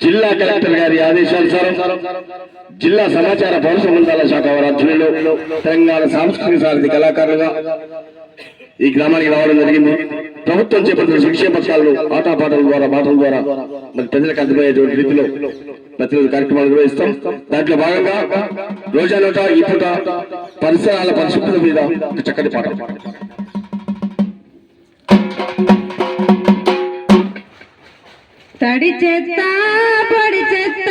జిల్లా కలెక్టర్ గారి ఆదేశానుసారం జిల్లా సమాచార పౌర సంబంధాల శాఖ వారి ఆధ్వర్యంలో తెలంగాణ సాంస్కృతిక సారథి కళాకారులుగా ఈ గ్రామానికి రావడం జరిగింది. ప్రభుత్వం చేపట్టిన సంక్షేమ పథకాలను ఆటపాటల ద్వారా మాటల ద్వారా మరి ప్రజలకు అర్థమయ్యేటువంటి రీతిలో ప్రతిరోజు కార్యక్రమాలు నిర్వహిస్తాం. దాంట్లో భాగంగా రోజా నోట ఈ పూట పరిసరాల పరిశుభ్రత మీద ఒక చక్కటి పాట. తడి చెత్త పొడి చెత్త